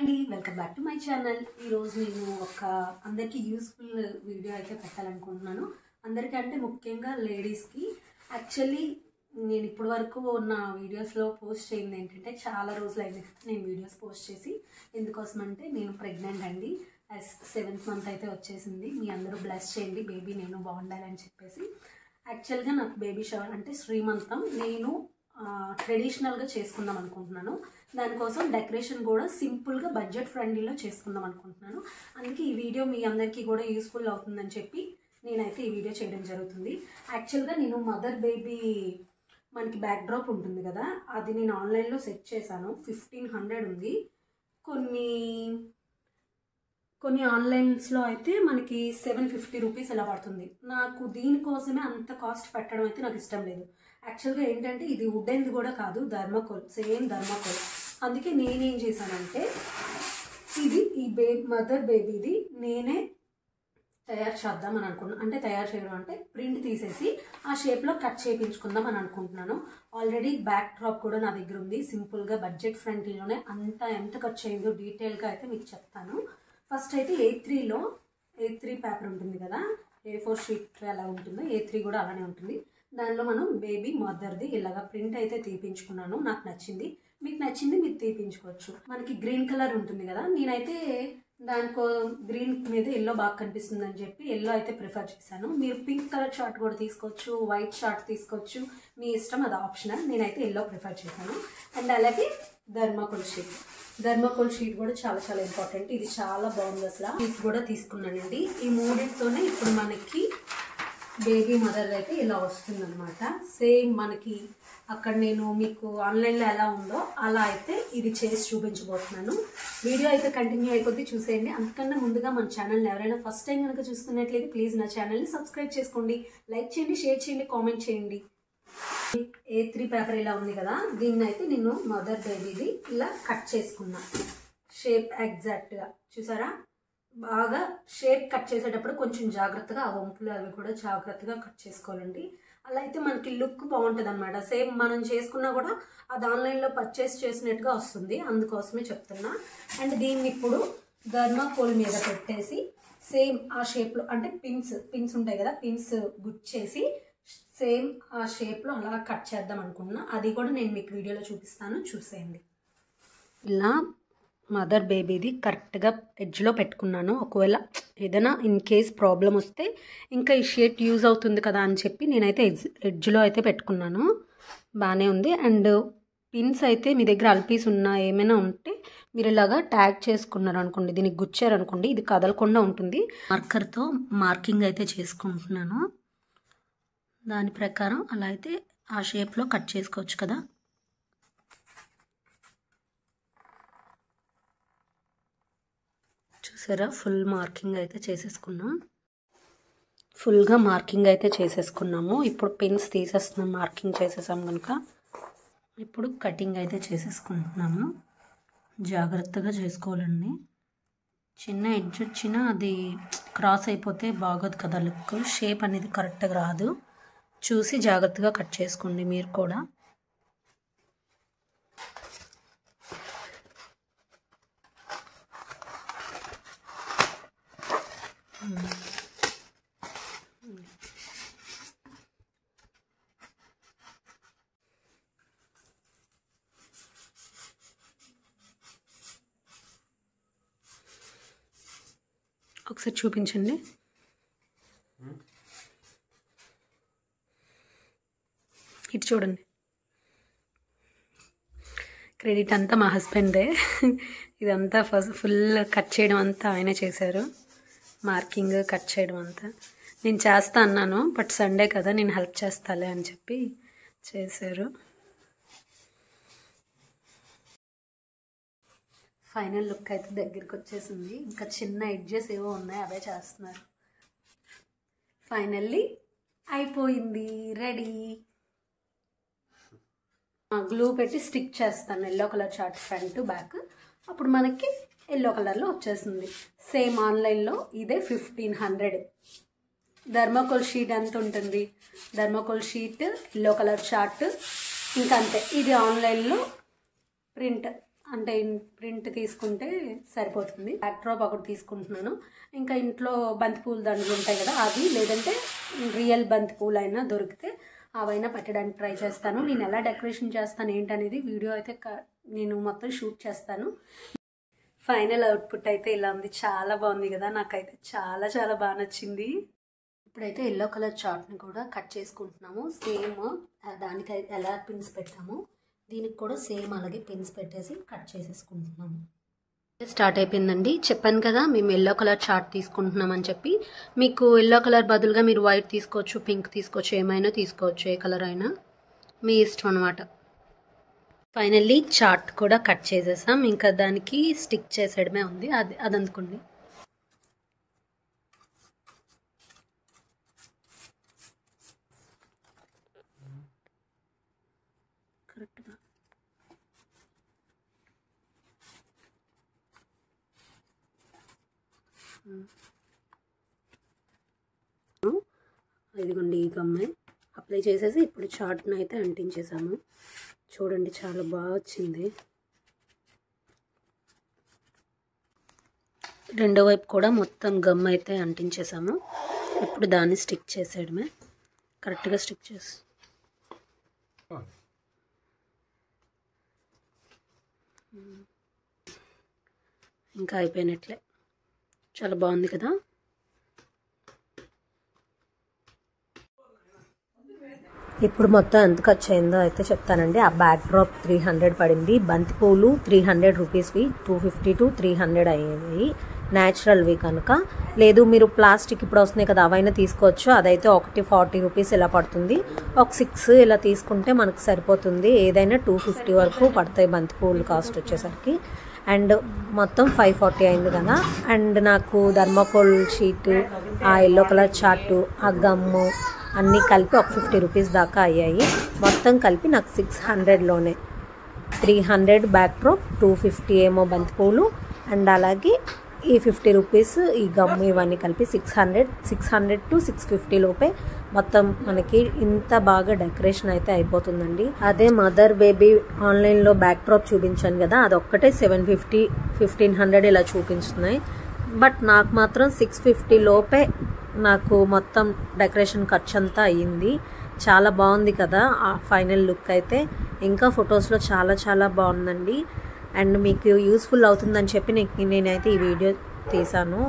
అండి, welcome back to my channel. ఈరోజు నేను ఒక అందరికీ యూస్ఫుల్ వీడియో అయితే పెట్టాలనుకుంటున్నాను. అందరికీ అంటే ముఖ్యంగా లేడీస్కి. యాక్చువల్లీ నేను ఇప్పటి వరకు నా వీడియోస్లో పోస్ట్ చేయింది ఏంటంటే చాలా రోజులు అయింది నేను వీడియోస్ పోస్ట్ చేసి. ఎందుకోసం అంటే నేను ప్రెగ్నెంట్ అండి. 7th మంత్ అయితే వచ్చేసింది. మీ అందరూ బ్లెస్ చేయండి, బేబీ నేను బాగుండాలని చెప్పేసి. యాక్చువల్గా నాకు బేబీ షవర్ అంటే శ్రీమంతం నేను ట్రెడిషనల్గా చేసుకుందాం అనుకుంటున్నాను. దానికోసం డెకరేషన్ కూడా సింపుల్గా బడ్జెట్ ఫ్రెండ్లీలో చేసుకుందాం అనుకుంటున్నాను. అందుకే ఈ వీడియో మీ అందరికీ కూడా యూస్ఫుల్ అవుతుందని చెప్పి నేనైతే ఈ వీడియో చేయడం జరుగుతుంది. యాక్చువల్గా నేను మదర్ బేబీ మనకి బ్యాక్ డ్రాప్ ఉంటుంది కదా, అది నేను ఆన్లైన్లో సెట్ చేశాను. 1500 ఉంది. కొన్ని ఆన్లైన్స్లో అయితే మనకి 750 రూపీస్ ఎలా పడుతుంది. నాకు దీనికోసమే అంత కాస్ట్ పెట్టడం అయితే నాకు ఇష్టం లేదు. యాక్చువల్గా ఏంటంటే ఇది వుడెన్ది కూడా కాదు, ధర్మకోల్, సేమ్ ధర్మకోల్. అందుకే నేనేం చేశానంటే ఇది ఈ మదర్ బేబీది నేనే తయారు చేద్దామని అనుకున్నాను. అంటే తయారు చేయడం అంటే ప్రింట్ తీసేసి ఆ షేప్లో కట్ చేయించుకుందాం అని అనుకుంటున్నాను. ఆల్రెడీ బ్యాక్ డ్రాప్ కూడా నా దగ్గర ఉంది. సింపుల్గా బడ్జెట్ ఫ్రెండ్లీలోనే ఎంత ఖర్చు అయిందో డీటెయిల్గా అయితే మీకు చెప్తాను. ఫస్ట్ అయితే A3 పేపర్ ఉంటుంది కదా, A4 షీట్ ఎలా ఉంటుందో A3 కూడా అలానే ఉంటుంది. దానిలో మనం బేబీ మదర్ది ఇలాగా ప్రింట్ అయితే తీపించుకున్నాను. నాకు నచ్చింది, మీకు నచ్చింది మీరు తీపించుకోవచ్చు. మనకి గ్రీన్ కలర్ ఉంటుంది కదా, నేనైతే దానికో గ్రీన్ మీద ఎల్లో బాగా కనిపిస్తుంది అని చెప్పి ఎల్లో అయితే ప్రిఫర్ చేశాను. మీరు పింక్ కలర్ షార్ట్ కూడా తీసుకోవచ్చు, వైట్ షార్ట్ తీసుకోవచ్చు, మీ ఇష్టం, అది ఆప్షనల్. నేనైతే ఎల్లో ప్రిఫర్ చేశాను. అండ్ అలాగే ధర్మకోల్ షీట్ కూడా చాలా ఇంపార్టెంట్. ఇది చాలా బాగుంది అసలు. షీట్ కూడా తీసుకున్నానండి. ఈ మూడింటితోనే ఇప్పుడు మనకి బేబీ మదర్ అయితే ఇలా వస్తుందన్నమాట. సేమ్ మనకి అక్కడ నేను మీకు ఆన్లైన్లో ఎలా ఉందో అలా అయితే ఇది చేసి చూపించబోతున్నాను. వీడియో అయితే కంటిన్యూ అయిపోతే చూసేయండి. అంతకన్నా ముందుగా మన ఛానల్ని ఎవరైనా ఫస్ట్ టైం కనుక చూస్తున్నట్లయితే ప్లీజ్ నా ఛానల్ని సబ్స్క్రైబ్ చేసుకోండి, లైక్ చేయండి, షేర్ చేయండి, కామెంట్ చేయండి. A3 పేపర్ ఇలా ఉంది కదా, దీన్ని అయితే నేను మదర్ బేబీది ఇలా కట్ చేసుకున్నా. షేప్ ఎగ్జాక్ట్గా చూసారా, బాగా షేప్ కట్ చేసేటప్పుడు కొంచెం జాగ్రత్తగా ఆ వంపులు అవి కూడా జాగ్రత్తగా కట్ చేసుకోవాలండి. అలా అయితే మనకి లుక్ బాగుంటుంది అనమాట. సేమ్ మనం చేసుకున్నా కూడా అది ఆన్లైన్లో పర్చేస్ చేసినట్టుగా వస్తుంది, అందుకోసమే చెప్తున్నా. అండ్ దీన్ని ఇప్పుడు ధర్మాకోల్ మీద పెట్టేసి సేమ్ ఆ షేప్లో అంటే పిన్స్ ఉంటాయి కదా, పిన్స్ గుచ్చేసి సేమ్ ఆ షేప్లో అలా కట్ చేద్దాం అనుకున్నా. అది కూడా నేను మీకు వీడియోలో చూపిస్తాను, చూసేయండి. ఇలా మదర్ బేబీది కరెక్ట్గా ఎడ్జ్లో పెట్టుకున్నాను. ఒకవేళ ఏదైనా ఇన్ కేస్ ప్రాబ్లం వస్తే ఇంకా ఈ షీట్ యూజ్ అవుతుంది కదా అని చెప్పి నేనైతే ఎడ్జ్లో అయితే పెట్టుకున్నాను. బాగానే ఉంది. అండ్ పిన్స్ అయితే మీ దగ్గర అల్పీస్ ఉన్నా ఏమైనా ఉంటే మీరు ఇలాగా ట్యాగ్ చేసుకున్నారు అనుకోండి, దీనికి గుచ్చారనుకోండి, ఇది కదలకుండా ఉంటుంది. మార్కర్తో మార్కింగ్ అయితే చేసుకుంటున్నాను. దాని ప్రకారం అలా అయితే ఆ షేప్లో కట్ చేసుకోవచ్చు కదా. చూసారా, ఫుల్ మార్కింగ్ అయితే చేసేసుకున్నాం. ఫుల్గా మార్కింగ్ అయితే చేసేసుకున్నాము. ఇప్పుడు పిన్స్ తీసేస్తున్నాం, మార్కింగ్ చేసేసాం కనుక. ఇప్పుడు కటింగ్ అయితే చేసేసుకుంటున్నాము. జాగ్రత్తగా చేసుకోవాలండి. చిన్న ఎడ్జ్ వచ్చినా అది క్రాస్ అయిపోతే బాగోదు కదా, లుక్ షేప్ అనేది కరెక్ట్గా రాదు. చూసి జాగ్రత్తగా కట్ చేసుకోండి మీరు కూడా. ఒకసారి చూపించండి. ఇటు చూడండి. క్రెడిట్ అంతా మా హస్బెండే. ఇదంతా ఫుల్ కట్ చేయడం అంతా ఆయనే చేశారు. మార్కింగ్, కట్ చేయడం అంతా నేను చేస్తా అన్నాను, బట్ సండే కదా నేను హెల్ప్ చేస్తాలే అని చెప్పి చేశారు. ఫైనల్ లుక్ అయితే దగ్గరికి వచ్చేసింది. ఇంకా చిన్న ఎడ్జెస్ ఏవో ఉన్నాయి, అవే చేస్తున్నారు. ఫైనల్లీ అయిపోయింది, రెడీ. గ్లూ పెట్టి స్టిక్ చేస్తాను, yellow colour chart front back. అప్పుడు మనకి ఎల్లో కలర్లో వచ్చేసింది. సేమ్ ఆన్లైన్లో ఇదే 1500. ధర్మకోల్ షీట్ ఎంత ఉంటుంది, thermocol sheet, yellow colour chart, ఇంకా అంతే. ఇది ఆన్లైన్లో ప్రింట్ అంటే ప్రింట్ తీసుకుంటే సరిపోతుంది. బ్యాక్ డ్రాప్ ఒకటి తీసుకుంటున్నాను. ఇంకా ఇంట్లో బంతిపూల దండలు ఉంటాయి కదా, అవి లేదంటే రియల్ బంతిపూలు అయినా దొరికితే అవైనా పెట్టడానికి ట్రై చేస్తాను. నేను ఎలా డెకరేషన్ చేస్తాను ఏంటనేది వీడియో అయితే నేను మొత్తం షూట్ చేస్తాను. ఫైనల్ అవుట్పుట్ అయితే ఇలా ఉంది. చాలా బాగుంది కదా, నాకైతే చాలా చాలా బాగా నచ్చింది. ఇప్పుడైతే ఎల్లో కలర్ చార్ట్ని కూడా కట్ చేసుకుంటున్నాము. సేమ్ దానికి ఎలా పిన్స్ పెట్టాము దీనికి కూడా సేమ్ అలాగే పిన్స్ పెట్టేసి కట్ చేసేసుకుంటున్నాము. స్టార్ట్ అయిపోయిందండి. చెప్పాను కదా మేము ఎల్లో కలర్ చార్ట్ తీసుకుంటున్నామని చెప్పి. మీకు ఎల్లో కలర్ బదులుగా మీరు వైట్ తీసుకోవచ్చు, పింక్ తీసుకోవచ్చు, ఏమైనా తీసుకోవచ్చు, ఏ కలర్ అయినా మీ ఇష్టం అనమాట. ఫైనల్లీ చార్ట్ కూడా కట్ చేసేసాం. ఇంకా దానికి స్టిక్ చేసేయడమే ఉంది. అది అందుకోండి. కరెక్ట్గా ఇదిగోండి, ఈ గమ్మే అప్లై చేసేసి ఇప్పుడు చార్ట్ని అయితే అంటించేసాము. చూడండి చాలా బాగా వచ్చింది. రెండో వైపు కూడా మొత్తం గమ్ అయితే అంటించేసాము. ఇప్పుడు దాన్ని స్టిక్ చేసేయడమే. కరెక్ట్గా స్టిక్ చేసి ఇంకా అయిపోయినట్లే. చాలా బాగుంది కదా. ఇప్పుడు మొత్తం ఎంత ఖర్చు అయిందో అయితే చెప్తానండి. ఆ బ్యాక్ డ్రాప్ 300 పడింది. బంతిపూలు 300 రూపీస్వి 250 to 300 అయ్యాయి న్యాచురల్వి కనుక. లేదు మీరు ప్లాస్టిక్ ఇప్పుడు వస్తున్నాయి కదా అవైనా తీసుకోవచ్చు. అదైతే ఒకటి 40 రూపీస్ ఇలా పడుతుంది. ఒక 6 ఇలా తీసుకుంటే మనకు సరిపోతుంది. ఏదైనా 250 వరకు పడతాయి బంతిపూలు కాస్ట్ వచ్చేసరికి. అండ్ మొత్తం 540 అయింది కదా. అండ్ నాకు థర్మాకోల్ షీటు, ఆ ఎల్లో కలర్ చార్టు, ఆ గమ్ము అన్నీ కలిపి ఒక 50 రూపీస్ దాకా అయ్యాయి. మొత్తం కలిపి నాకు 600లోనే 300 బ్యాక్ డ్రాప్, 250 ఏమో బంతిపూలు, అండ్ అలాగే ఈ 50 రూపీస్ ఈ గమ్ము ఇవన్నీ కలిపి 600 to 650 లోపే మొత్తం మనకి ఇంత బాగా డెకరేషన్ అయితే అయిపోతుందండి. అదే మదర్ బేబీ ఆన్లైన్లో బ్యాక్ డ్రాప్ చూపించాను కదా, అదొక్కటే 750, 1500 ఇలా చూపిస్తున్నాయి. బట్ నాకు మాత్రం 650 లోపే నాకు మొత్తం డెకరేషన్ ఖర్చు అంతా అయ్యింది. చాలా బాగుంది కదా ఆ ఫైనల్ లుక్ అయితే. ఇంకా ఫొటోస్లో చాలా చాలా బాగుందండి. అండ్ మీకు యూస్ఫుల్ అవుతుందని చెప్పి నేనైతే ఈ వీడియో తీసాను,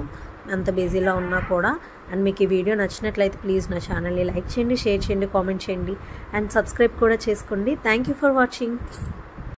అంత బిజీలో ఉన్నా కూడా. అండ్ మీకు ఈ వీడియో నచ్చినట్లయితే ప్లీజ్ నా ఛానల్ని లైక్ చేయండి, షేర్ చేయండి, కామెంట్ చేయండి, అండ్ సబ్స్క్రైబ్ కూడా చేసుకోండి. Thank you for watching.